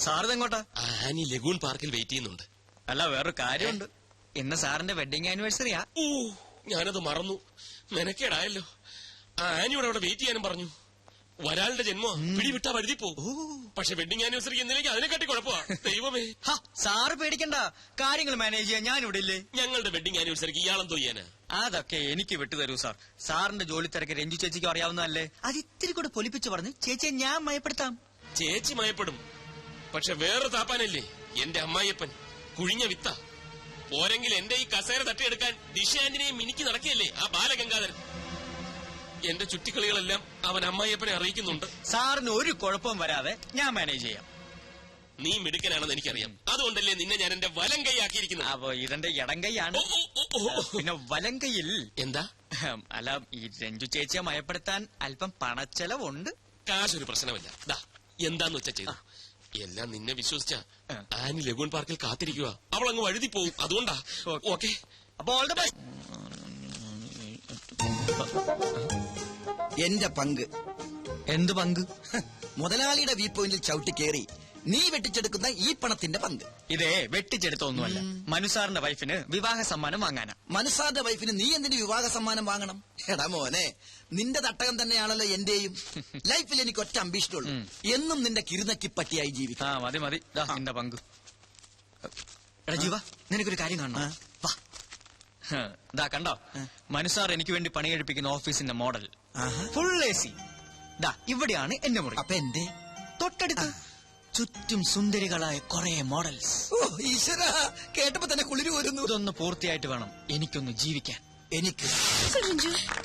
സാറിത് എങ്ങോട്ടാ? Annie lagoon പാർക്കിൽ wait ചെയ്യുന്നുണ്ട്. അല്ല, വേറൊരു കാര്യമുണ്ട്. ഇന്ന് സാറിന്റെ വെഡിങ് ആനിവേഴ്സറിയാ. ഓ, ഞാനത് മറന്നു. മെനക്കേടായല്ലോ. ആനിയോട് അവിടെ വെയിറ്റ് ചെയ്യാനും പറഞ്ഞു. ഒരാളുടെ ജന്മോ പിടിവിട്ടാ വഴുതി പോകും. പക്ഷെ വെഡിങ് ആനിവേഴ്സറി എന്നിലേക്ക് അതിനെക്കാട്ടി കുഴപ്പമാ. ദൈവമേ, സാറ് പേടിക്കണ്ട, കാര്യങ്ങൾ മാനേജ് ചെയ്യാൻ ഞാൻ ഇവിടെ ഇല്ലേ? ഞങ്ങളുടെ വെഡിങ് ആനിവേഴ്സറിക്ക് ഇയാളെന്തോ ചെയ്യാനാ? അതൊക്കെ എനിക്ക് വിട്ടുതരൂ സാർ. സാറിന്റെ ജോലി തിരക്ക് രഞ്ജു ചേച്ചിക്ക് അറിയാവുന്നതല്ലേ? അത് ഇത്തിരി കൂടെ പൊലിപ്പിച്ച് പറഞ്ഞ് ചേച്ചിയെ ഞാൻ മയപ്പെടുത്താം. ചേച്ചി മയപ്പെടും. പക്ഷെ വേറെ താപ്പാനല്ലേ എന്റെ അമ്മായിയപ്പൻ. കുഴിഞ്ഞ വിത്ത പോരെങ്കിൽ എന്റെ ഈ കസേര തട്ടിയെടുക്കാൻ ദിശാന്റിനെയും മിനിക്ക് നടക്കുകയല്ലേ ആ ബാലഗംഗാധരൻ. എന്റെ ചുറ്റിക്കളികളെല്ലാം അവൻ അമ്മായിയപ്പനെ അറിയിക്കുന്നുണ്ട്. സാറിന് ഒരു കുഴപ്പവും വരാതെ ഞാൻ മാനേജ് ചെയ്യാം. നീ മിടുക്കനാണെന്ന് എനിക്കറിയാം. അതുകൊണ്ടല്ലേ നിന്നെ ഞാൻ എന്റെ വലം കൈ ആക്കിയിരിക്കുന്നത്. അപ്പൊ ഇതെന്റെ ഇടം കൈയാണ്. പിന്നെ വലം കൈയിൽ എന്താ? അല്ല, ഈ രഞ്ജു ചേച്ചിയെ മയപ്പെടുത്താൻ അല്പം പണച്ചെലവുണ്ട്. കാശൊരു പ്രശ്നമല്ല. ദാ എന്താന്ന് വെച്ചാ ചെയ്തു. എല്ലാം നിന്നെ വിശ്വസിച്ച ആനി ലഗൂൺ പാർക്കിൽ കാത്തിരിക്കുക. അവൾ അങ്ങ് വഴുതി പോവും. അതുകൊണ്ടാ. ഓക്കെ, അപ്പൊ ഓൾ ദ ബെസ്റ്റ്. എന്റെ പങ്ക്. എന്ത് പങ്ക്? മുതലാളിയുടെ വ്യൂ പോയിന്റിൽ ചവിട്ടി കയറി നീ വെട്ടിച്ചെടുക്കുന്ന ഈ പണത്തിന്റെ പങ്ക്. ഇതേ വെട്ടിച്ചെടുത്തൊന്നുമല്ല, മനുസാറിന്റെ വൈഫിന് വിവാഹ സമ്മാനം വാങ്ങാനാ. മനുസാറിന്റെ വൈഫിന് നീ എന്തിന് വിവാഹ സമ്മാനം വാങ്ങണം? എടാ മോനെ, നിന്റെ തട്ടകം തന്നെയാണല്ലോ എന്റെയും. ലൈഫിൽ എനിക്ക് ഒറ്റ അംബീഷനുള്ളൂ, എന്നും നിന്റെ കിരുനക്കി പറ്റിയായി ജീവിക്കാം. മതി മതി, നിന്റെ പങ്ക്. എടാ ജീവ, നിനക്കൊരു കാര്യം കാണണം. വാ. ദാ കണ്ടോ, മനുസാർ എനിക്ക് വേണ്ടി പണി കഴിപ്പിക്കുന്ന ഓഫീസിന്റെ മോഡൽ. Full AC. ദാ ഇവിടെയാണ് എന്റെ മുറി. അപ്പൊ എന്റെ തൊട്ടടുത്ത് ചുറ്റും സുന്ദരികളായ കുറെ മോഡൽസ്. ഓ ഈശ്വര, കേട്ടപ്പോ തന്നെ കുളിര് വരുന്നു. ഇതൊന്ന് പൂർത്തിയായിട്ട് വേണം എനിക്കൊന്ന് ജീവിക്കാൻ. എനിക്ക്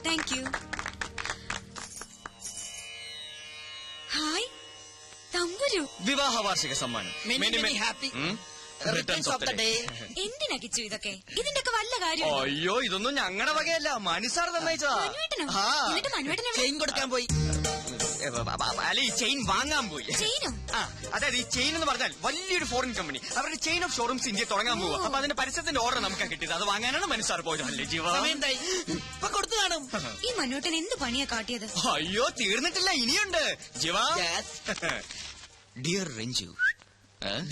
താങ്ക് യു. ഹായ് തമ്പുരു. വിവാഹ വാർഷിക സമ്മാനം. Happy returns of the day. എന്തിനാ കിച്ചു ഇതൊക്കെ? ഇതിന്റെയൊക്കെ വല്ല കാര്യം? അയ്യോ, ഇതൊന്നും ഞങ്ങളുടെ വകയല്ല, മനുസാർ തന്നയച്ചതാ. എന്നിട്ട് മനുവേട്ടൻ ചെയിൻ കൊടുക്കാൻ പോയി. അല്ല, ഈ ചെയിൻ വാങ്ങാൻ പോയി. ചെയിനോ? അതായത് ഈ ചെയിൻ എന്ന് പറഞ്ഞാൽ വലിയൊരു ഫോറിൻ കമ്പനി അവരുടെ ചെയിൻ ഓഫ് ഷോറൂംസ് ഇന്ത്യ തുടങ്ങാൻ പോവുക. അപ്പൊ അതിന്റെ പരസ്യത്തിന്റെ ഓർഡർ നമുക്ക് കിട്ടിയത്. അത് വാങ്ങാനാണ് മനുസാർ പോയത്. അല്ലേ ജീവ? ഇപ്പൊ കൊടുത്തു കാണും. ഈ മനുവേട്ടൻ എന്ത് പണിയാ കാട്ടിയത്? അയ്യോ, തീർന്നിട്ടില്ല, ഇനിയുണ്ട് ജീവ. Dear Ranju.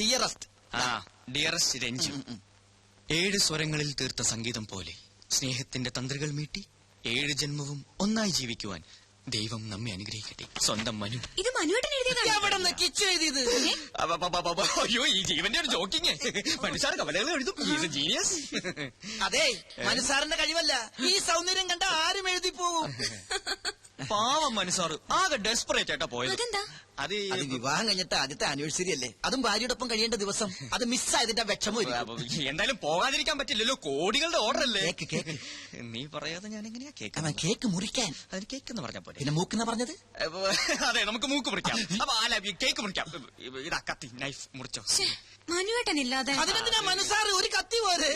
Dearest. Dearest Ranju, 7 സ്വരങ്ങളിൽ തീർത്ത സംഗീതം പോലെ സ്നേഹത്തിന്റെ തന്ത്രികൾ മീട്ടി 7 ജന്മവും ഒന്നായി ജീവിക്കുവാൻ ദൈവം നമ്മെ അനുഗ്രഹിക്കട്ടെ. സ്വന്തം മനു. ഇത് മനുവേട്ടൻ എഴുതിയതാണ്. കിച്ചു എഴുതിയത്. അയ്യോ, ഈ ജീവന്റെ ഒരു ജോക്കിങ്. മനുസാർ കവലകൾ എഴുതും. ജീനിയസ്. അതെ, മനുസാറിന്റെ കഴിവല്ല, ഈ സൗന്ദര്യം കണ്ട ആരും എഴുതി പോവും. പാവം മനുസാർ ആകെ ഡെസ്പറേറ്റ് ആയിട്ടാ പോയത്. അതെന്താ? അത് വിവാഹം കഴിഞ്ഞിട്ട് ആദ്യത്തെ ആനിവേഴ്സറി അല്ലേ, അതും ഭാര്യയോടൊപ്പം കഴിയേണ്ട ദിവസം. അത് മിസ്സായതിന്റെ വിഷമം. എന്തായാലും പോകാതിരിക്കാൻ പറ്റില്ലല്ലോ, കോടികളുടെ ഓർഡർ അല്ലേ. കേക്ക് നീ പറയാതെ ഞാൻ എങ്ങനെയാ കേക്ക്? കേക്ക് മുറിക്കാൻ. അതിന് കേക്ക് എന്ന് പറഞ്ഞ പോലെ. പിന്നെ മൂക്കെന്നാ പറഞ്ഞത്? അതെ, നമുക്ക് മൂക്ക് മുറിക്കാം. അപ്പൊ അല്ല, കേക്ക് മുറിക്കാം. ഇതാ കത്തി, നൈഫ് മുറിച്ചോ. മനുവേട്ടൻ ഇല്ലാതെ അതിനെന്തിനാ മനുസാർ ഒരു കത്തി പോലെ?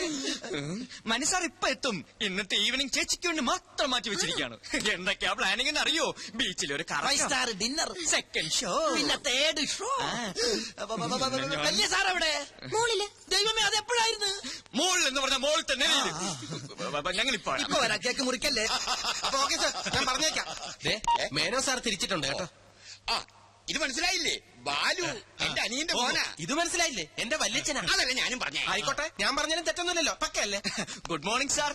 മനുസാർ ഇപ്പൊ എത്തും. ഇന്നത്തെ ഈവനിങ് ചേച്ചിക്ക് വേണ്ടി മാത്രം മാറ്റി വെച്ചിരിക്കുകയാണ്. എന്തൊക്കെയാ പ്ലാനിങ് എന്ന് അറിയോ? ബീച്ചിൽ ഒരു 5 സ്റ്റാർ ഡിന്നർ, സെക്കൻഡ് ഷോ, പിന്നെ 3rd ഷോ. വലിയ സാർ എവിടെ? മോളില്. ദൈവമേ, അതെപ്പോഴായിരുന്നു? മോൾ എന്ന് പറഞ്ഞ മോൾ തന്നെ. ഞങ്ങൾ ഇപ്പൊ വരാം, കേക്ക് മുറിക്കല്ലേ. അപ്പൊ ഓക്കെ സാർ, ഞാൻ പറഞ്ഞേക്കാം. മേനോ സാർ തിരിച്ചിട്ടുണ്ട് കേട്ടോ. ഇത് മനസ്സിലായില്ലേ? ബാലു എന്റെ അനിയന്റെ മോനാ. ഇത് മനസ്സിലായില്ലേ? എന്റെ വല്യച്ഛനാ. അതല്ലേ ഞാനും പറഞ്ഞേ. ആയിക്കോട്ടെ, ഞാൻ പറഞ്ഞാലും തെറ്റൊന്നുമില്ലല്ലോ. പക്കല്ലേ? Good morning sir.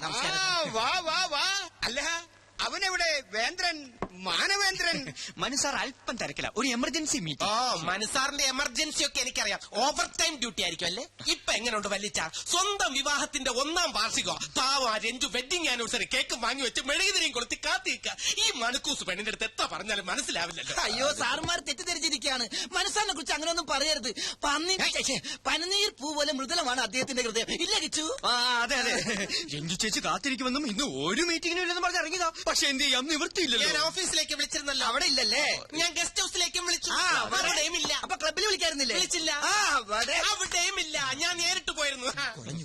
വാ വാ വാ. അല്ല, അവനെവിടെ? വേന്ദ്രൻ, മാനവേന്ദ്രൻ. മനുസാർ അല്പം തിരക്കില്ല, ഒരു എമർജൻസി മീറ്റിംഗ്. മനുസാറിന്റെ എമർജൻസി ഒക്കെ എനിക്കറിയാം. ഓവർ ടൈം ഡ്യൂട്ടി ആയിരിക്കും അല്ലേ? ഇപ്പൊ എങ്ങനെയുണ്ട് വല്ലിച്ച? സ്വന്തം വിവാഹത്തിന്റെ 1ാം വാർഷികോ പാവ രഞ്ജു വെഡിങ് ആനിവേഴ്സറി കേക്ക് വാങ്ങി വെച്ച് മെഴുകുതിരിയും കൊളുത്തി കാത്തിരിക്കുക. ഈ മണക്കൂസ് പെണ്ണിന്റെ അടുത്ത് എത്താ പറഞ്ഞാലും മനസ്സിലാവില്ലല്ലോ. അയ്യോ, സാറുമാർ തെറ്റിദ്ധരിച്ചിരിക്കുകയാണ്. മനസ്സാറിനെ കുറിച്ച് അങ്ങനെയൊന്നും പറയരുത്. പനിനീർ പൂ പോലെ മൃദുലമാണ് അദ്ദേഹത്തിന്റെ ഹൃദയം. ഇല്ല കിച്ചു? അതെ അതെ, രഞ്ജു ചേച്ചി കാത്തിരിക്കുമെന്നും ഇന്ന് ഒരു മീറ്റിംഗിനും ഇല്ലെന്ന് പറഞ്ഞ് ഇറങ്ങിയതാ. പക്ഷെ എന്ത് ചെയ്യാം, നിവൃത്തിയില്ലല്ലോ. ഞാൻ ഓഫീസിലേക്ക് വിളിച്ചിരുന്നല്ലോ. അവിടെ ഇല്ലല്ലേ? ഞാൻ ഗസ്റ്റ് ഹൗസിലേക്കും വിളിച്ചു. അവിടെയും ഇല്ല. അപ്പൊ ക്ലബിൽ വിളിക്കായിരുന്നില്ലേ? വിളിച്ചില്ല. അവിടെയും ഇല്ല. ഞാൻ നേരിട്ട് പോയിരുന്നു.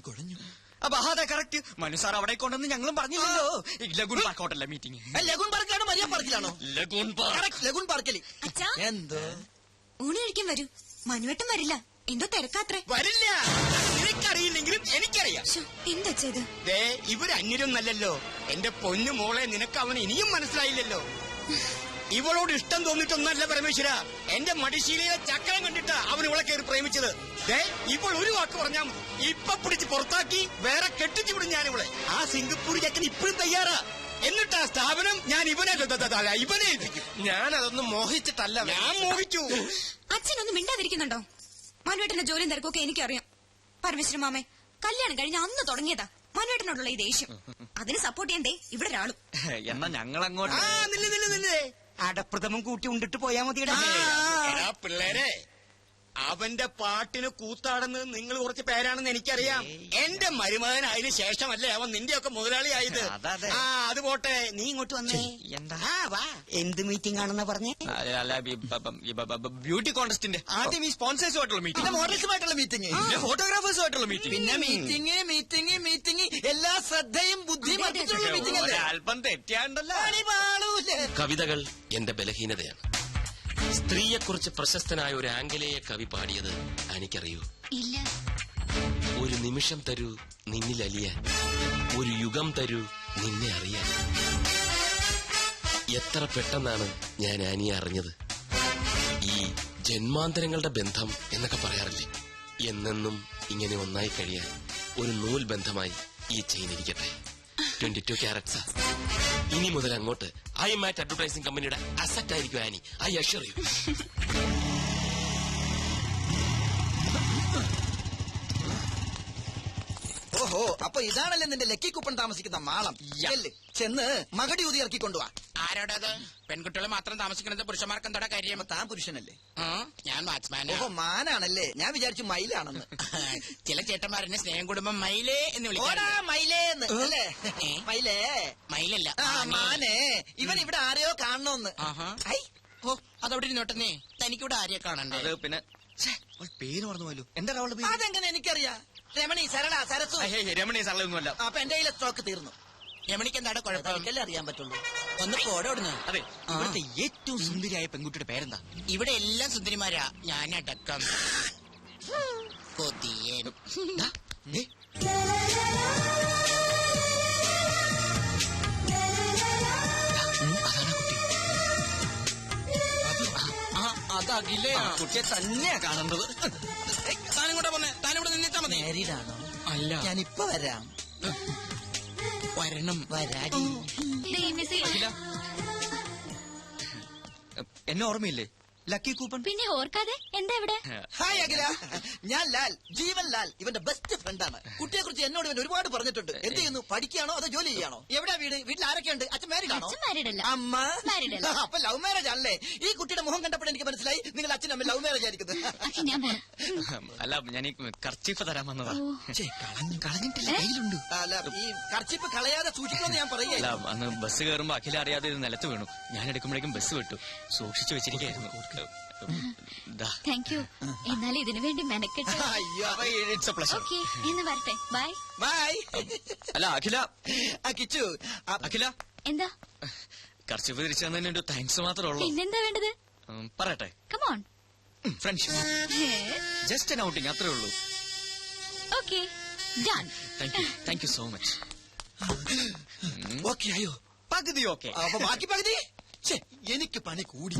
കുഴഞ്ഞു. അപ്പൊ അതെ കറക്റ്റ്. മനുസാർ അവിടെ കൊണ്ടെന്ന് ഞങ്ങളും പറഞ്ഞില്ലല്ലോ. ലഗൂൺ പാർക്ക് ഹോട്ടലിലെ മീറ്റിംഗ്. ലഗൂൺ പാർക്കിലാണോ മരിയ പാർക്കിലാണോ? Lagoon park. ലഗൂൺ പാർക്കിൽ. എന്തോ ഊണ് കഴിക്കാൻ വരൂ. മനുവേട്ടൻ വരില്ല, എന്തോ തിരക്കാത്രേ. വരില്ല. നിനക്കറിയില്ലെങ്കിലും എനിക്കറിയാം. എന്താ ചെയ്ത്? ഇവര് അന്യരൊന്നല്ലല്ലോ. എന്റെ പൊന്നു മോളെ, നിനക്ക് അവന് ഇനിയും മനസ്സിലായില്ലല്ലോ. ഇവളോട് ഇഷ്ടം തോന്നിട്ടൊന്നല്ല പരമേശ്വര, എന്റെ മടിശീലയിലെ ചക്രം കണ്ടിട്ടാ അവന് ഇവളെ കയറി പ്രേമിച്ചത്. ഇപ്പോൾ ഒരു വാക്ക് പറഞ്ഞാൽ മതി, ഇപ്പൊ പിടിച്ച് പുറത്താക്കി വേറെ കെട്ടിച്ചു വിടും ഞാൻ ഇവളെ. ആ സിംഗപ്പൂർ ചെക്കൻ ഇപ്പോഴും തയ്യാറാ. എന്നിട്ട് ആ സ്ഥാപനം ഞാൻ ഇവനെ ഏൽപ്പിക്കും. ഞാൻ അതൊന്നും മോഹിച്ചിട്ടല്ല. ഞാൻ മോഹിച്ചു. അച്ഛനൊന്നും മിണ്ടാതിരിക്കുന്നുണ്ടോ? മനുവേട്ടന്റെ ജോലിയും തിരക്കൊക്കെ എനിക്കറിയാം. പരമേശ്വരൻ മാമേ, കല്യാണം കഴിഞ്ഞ അന്ന് തുടങ്ങിയതാ മനുവേട്ടനോടുള്ള ഈ ദേഷ്യം. അതിന് സപ്പോർട്ട് ചെയ്യാൻ ഇവിടെ ഒരാളും. എന്നാ ഞങ്ങൾ അങ്ങോട്ട് നില്ലേ അടപ്രഥമം കൂട്ടി ഉണ്ടിട്ട് പോയാ മതിയടാ. പിള്ളേരെ, അവന്റെ പാട്ടിന് കൂത്താടുന്നത് നിങ്ങൾ കുറച്ച് പേരാണെന്ന് എനിക്കറിയാം. എന്റെ മരുമകൻ അതിന് ശേഷമല്ലേ അവൻ നിന്റെയൊക്കെ മുതലാളിയായത്. അത് പോട്ടെ, നീ ഇങ്ങോട്ട് വന്നേ. എന്താ? വാ. എന്ത് മീറ്റിംഗ് ആണെന്നാ പറഞ്ഞേ? ബ്യൂട്ടി കോൺടെസ്റ്റിന്റെ ആദ്യം ഈ സ്പോൺസേഴ്സുമായിട്ടുള്ള പിന്നെ മീറ്റിംഗ്, മോഡൽസുമായിട്ടുള്ള മീറ്റിംഗ്, ഫോട്ടോഗ്രാഫേഴ്സുമായിട്ടുള്ള മീറ്റിംഗ്, പിന്നെ മീറ്റിംഗ് എല്ലാ ശ്രദ്ധയും ബുദ്ധിയും അർപ്പിച്ചുള്ള മീറ്റിംഗ് അല്ലേ? അല്പം തെറ്റിയാണ്ടല്ലോ. പണി പാളൂല്ലേ? കവിതകൾ എന്റെ ബലഹീനതയാണ്. സ്ത്രീയെക്കുറിച്ച് പ്രശസ്തനായ ഒരു ആംഗലേയ കവി പാടിയത് എനിക്കറിയൂ. ഇല്ല. ഒരു നിമിഷം തരൂ നിന്നിൽ അലിയാൻ, ഒരു യുഗം തരൂ നിന്നെ അറിയാൻ. എത്ര പെട്ടെന്നാണ് ഞാൻ ആനിയെ അറിഞ്ഞത്. ഈ ജന്മാന്തരങ്ങളുടെ ബന്ധം എന്നൊക്കെ പറയാറില്ലേ, എന്നെന്നും ഇങ്ങനെ ഒന്നായി കഴിയാൻ ഒരു നൂൽ ബന്ധമായി ഈ ചെയിൻ ഇരിക്കട്ടെ. 22 ക്യാരറ്റ്സാ. ഇനി മുതൽ അങ്ങോട്ട് ഐ മാറ്റ് അഡ്വർടൈസിംഗ് കമ്പനിയുടെ അസറ്റ് ആയിരിക്കും ആനി. I assure you. ഓഹോ, അപ്പൊ ഇതാണല്ലേ നിന്റെ ലക്കി കൂപ്പൺ താമസിക്കുന്ന മാളം. ചെല്ല്, ചെന്ന് മകടി ഊതി ഇറക്കി കൊണ്ടുവാ. ആരോടത്? പെൺകുട്ടികൾ മാത്രം താമസിക്കുന്നത് പുരുഷന്മാർക്ക് എന്താ കാര്യം? താൻ പുരുഷനല്ലേ? ഞാൻ വാച്ച്മാൻ. ഓഹോ, മാനാണല്ലേ. ഞാൻ വിചാരിച്ചു മയിലാണെന്ന്. ചില ചേട്ടന്മാരെന്നെ സ്നേഹം കുടുംബം മയിലേ എന്ന് ഓടാ വിളിക്കാറുണ്ട്. മയിലേന്ന് അല്ലേ? മയിലേ. മയിലല്ല, ആ മാനേ, ഇവൻ ഇവിടെ ആരെയോ കാണണോന്ന്. ആഹാ. ഐ, ഓ, അതവിടെ ഇരുന്നോട്ടെന്നേ. തനിക്കിവിടെ ആരെയെ കാണണ്ടേ? അത് പിന്നെ പേര് മറന്നുപോയല്ലോ. എന്താ അവളുടെ പേര്? അതെങ്ങനെ എനിക്കറിയാം. രമണി, സരള, സരസു. രമണി സാറിലൊന്നുമല്ല. അപ്പൊ എന്റെ കയ്യിലെ സ്റ്റോക്ക് തീർന്നു. രമണിക്ക് എന്താണ് കുഴപ്പം? എനിക്കല്ലേ അറിയാൻ പറ്റുള്ളൂ. ഒന്ന് പോടോടുന്നു. അതെ, ഇവിടുത്തെ ഏറ്റവും സുന്ദരിയായ പെൺകുട്ടിയുടെ പേരെന്താ? ഇവിടെ എല്ലാം സുന്ദരിമാരാ, ഞാനടക്കം. കൊതിയൻ. അതാണ് കുട്ടി. അതകിലേ. കുട്ടിയെ തന്നെയാ കാണേണ്ടത്. താനിങ്ങോട്ടാ പോന്നെ? താനിവിടെ നിന്നിട്ടാ മതി. മാരീഡാണോ? അല്ല, ഞാനിപ്പൊ വരാം. വരണം. വരാടി. അഖില, എന്നെ ഓർമ്മയില്ലേ? Lucky coupon. പിന്നെ ഓർക്കാതെ എന്താ ഇവിടെ? ഹായ് അഖില, ഞാൻ ലാൽ, ജീവൻ ലാൽ, ഇവന്റെ ബെസ്റ്റ് ഫ്രണ്ടാണ്. കുട്ടിയെ കുറിച്ച് എന്നോട് ഇവൻ ഒരുപാട് പറഞ്ഞിട്ടുണ്ട്. എന്ത് ചെയ്യുന്നു? പഠിക്കുകയാണോ അതോ ജോലി ചെയ്യാണോ? എവിടെയാ വീട്? വീട്ടിൽ ആരൊക്കെയുണ്ട്? അച്ഛൻ മാരീഡാണോ? അച്ഛൻ married അല്ല. അമ്മ Married അല്ല. അപ്പൊ ലവ് മാരേജ് ആണല്ലേ? ഈ കുട്ടിയുടെ മുഖം കണ്ടപ്പോൾ എനിക്ക് മനസ്സിലായി നിങ്ങൾ അച്ഛനും അമ്മ ലവ് മാരേജ് ആയിരിക്കുന്നത്. അച്ഛൻ ഞാൻ പോണം. അല്ല, ഞാൻ ഈ കർച്ചീഫ് തരാൻ വന്നതാ. കളഞ്ഞിട്ടില്ല, കയ്യിലുണ്ട്. അല്ല, ഈ കർച്ചിപ്പ് കളയാതെ സൂക്ഷിക്കണമെന്ന് ഞാൻ അല്ല, പറയുകയല്ല. അന്ന് ബസ് കയറുമ്പോ അഖില അറിയാതെ ഇത് നിലത്ത് വീണു. ഞാൻ എടുക്കുമ്പോഴേക്കും ബസ് വിട്ടു. സൂക്ഷിച്ചു വെച്ചിരിക്കായിരുന്നു. Thank you. എന്നാൽ ഇതിനു വേണ്ടി മെനക്കെട്ട്. അയ്യോ, ഇറ്റ്സ് എ പ്ലഷർ. ഓക്കെ, എന്ന് വരട്ടെ. ബൈ. ബൈ. അല്ല അഖില, കിച്ചു, അഖില, എന്താ? കർച്ചീഫ് തിരിച്ചു തന്നതിന് ഒരു താങ്ക്സ് മാത്രമേ ഉള്ളൂ. പിന്നെന്താ വേണ്ടത്? പറയട്ടെ, come on. Friendship, just an outing, അത്രേ ഉള്ളൂ. Okay, done. Thank you so much. Okay ആയോ? പകുതി ഓക്കെ. അപ്പൊ ബാക്കി പകുതി എനിക്ക് പണി കൂടി.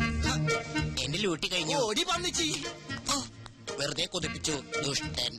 എന്റെ ലൂട്ടി കഴിഞ്ഞു. ഓടി പന്നിച്ചി. വെറുതെ കൊതിപ്പിച്ചു, ദുഷ്ടൻ.